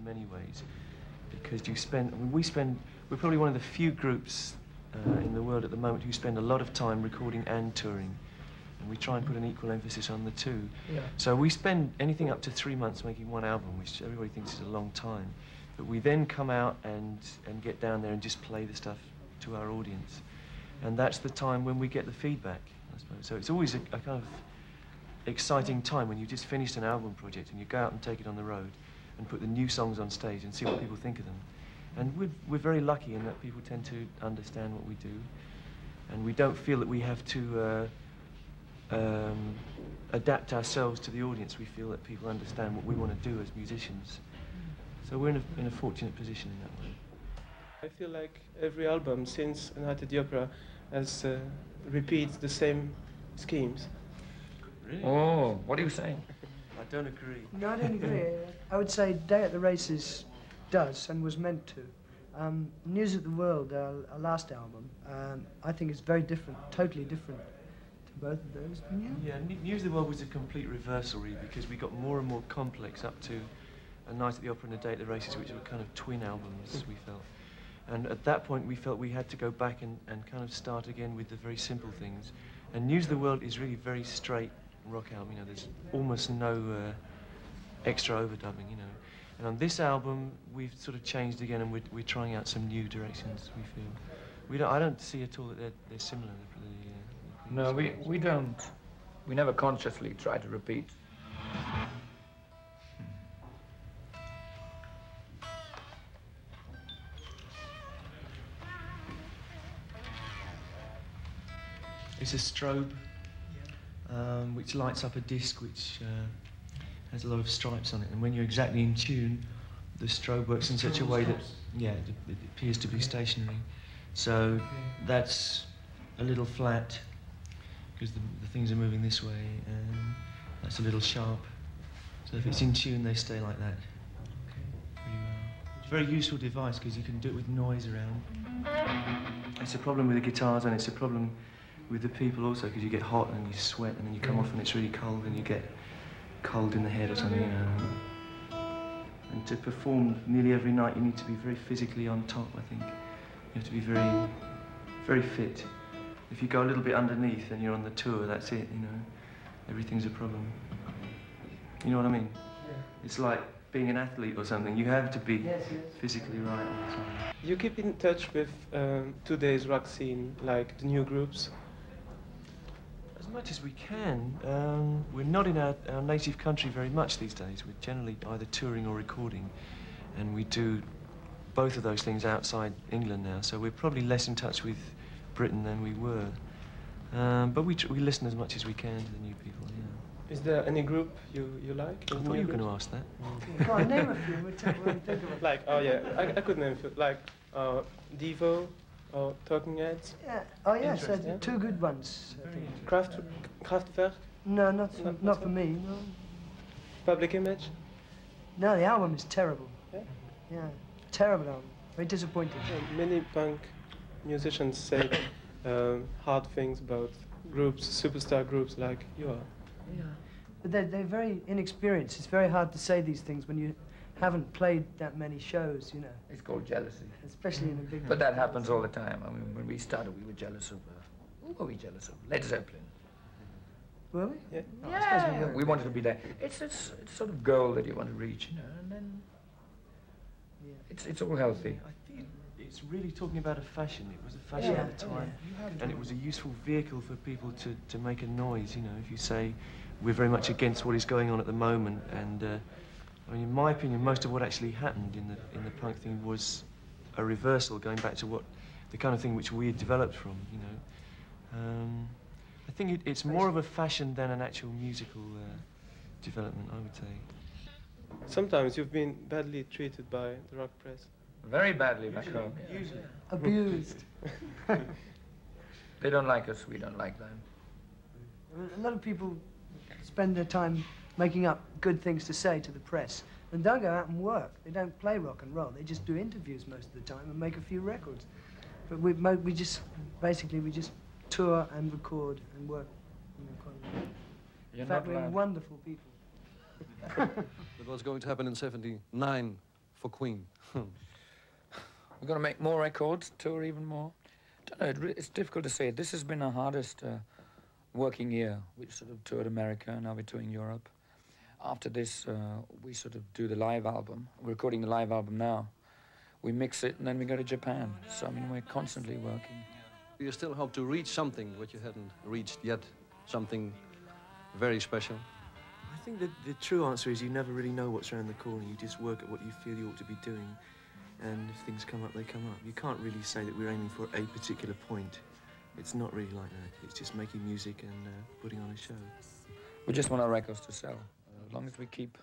in many ways, because we're probably one of the few groups in the world at the moment who spend a lot of time recording and touring, and we try and put an equal emphasis on the two. Yeah. So we spend anything up to 3 months making one album, which everybody thinks is a long time, but we then come out and get down there and just play the stuff to our audience, and that's the time when we get the feedback, I suppose. So it's always a kind of exciting time when you've just finished an album project and you go out and take it on the road and put the new songs on stage and see what people think of them. And we're very lucky in that people tend to understand what we do, and we don't feel that we have to adapt ourselves to the audience. We feel that people understand what we want to do as musicians. So we're in a fortunate position in that way. I feel like every album since A Night at the Opera has repeats the same schemes. Really? Oh, what are you saying? I don't agree. No, I don't agree. I would say Day at the Races does and was meant to. News of the World, our last album, I think is very different, totally different to both of those. Yeah, News of the World was a complete reversal, really, because we got more and more complex up to A Night at the Opera and A Day at the Races, which were kind of twin albums, we felt. And at that point, we felt we had to go back and kind of start again with the very simple things. And News of the World is really very straight rock album, you know, there's almost no extra overdubbing, you know. And on this album, we've sort of changed again, and we're trying out some new directions, we feel. I don't see at all that they're similar. No, we don't. We never consciously try to repeat. It's a strobe, which lights up a disc which has a lot of stripes on it, and when you're exactly in tune, the strobe works in such a way that, yeah, it appears to be stationary. So that's a little flat, because the things are moving this way, and that's a little sharp. So if it's in tune, they stay like that. It's a very useful device, because you can do it with noise around. It's a problem with the guitars, and it's a problem with the people also, because you get hot and you sweat, and then you come off and it's really cold, and you get cold in the head or something, you know. And to perform nearly every night, you need to be very physically on top, I think. You have to be very, very fit. If you go a little bit underneath and you're on the tour, that's it, you know. Everything's a problem. You know what I mean? Yeah. It's like being an athlete or something. You have to be physically right all the time. You keep in touch with today's rock scene, like the new groups? As much as we can. We're not in our native country very much these days. We're generally either touring or recording, and we do both of those things outside England now, so we're probably less in touch with Britain than we were. But we listen as much as we can to the new people, yeah. Is there any group you like? I thought you were going to ask that. Go on, name a few. We'll think of it. Like, oh yeah, I could name a few. Like Devo or Talking Heads. Yeah. Oh yes, two good ones. I think. Kraftwerk? No, not for me. No. Public Image? No, the album is terrible. Yeah? Yeah, terrible album. Very disappointing. Yeah, many punk musicians say hard things about groups, superstar groups like you are. Yeah. But they're very inexperienced. It's very hard to say these things when you haven't played that many shows, you know. It's called jealousy. Especially in a big... But that happens all the time. I mean, when we started, we were jealous of... who were we jealous of? Led Zeppelin. Were we? Yeah. Yeah. We wanted to be there. It's sort of goal that you want to reach, you know, and then... Yeah. It's all healthy. I think it's really talking about a fashion. It was a fashion at the time, and it was a useful vehicle for people to make a noise, you know. If you say, we're very much against what is going on at the moment, and I mean, in my opinion, most of what actually happened in the punk thing was a reversal, going back to what the kind of thing which we had developed from, you know. I think it's more of a fashion than an actual musical development, I would say. Sometimes you've been badly treated by the rock press. Very badly back home. Usually. Abused. They don't like us, we don't like them. A lot of people spend their time making up good things to say to the press and don't go out and work. They don't play rock and roll. They just do interviews most of the time and make a few records. But we just tour and record and work. In fact, we're wonderful people. That was going to happen in '79, for Queen? We're going to make more records, tour even more. Don't know, it's difficult to say. This has been our hardest working year. We sort of toured America, now we're touring Europe. After this, we sort of do the live album. We're recording the live album now. We mix it and then we go to Japan. So, I mean, we're constantly working. Do you still hope to reach something what you hadn't reached yet? Something very special? I think the true answer is you never really know what's around the corner. You just work at what you feel you ought to be doing. And if things come up, they come up. You can't really say that we're aiming for a particular point. It's not really like that. It's just making music and putting on a show. We just want our records to sell, as long as we keep...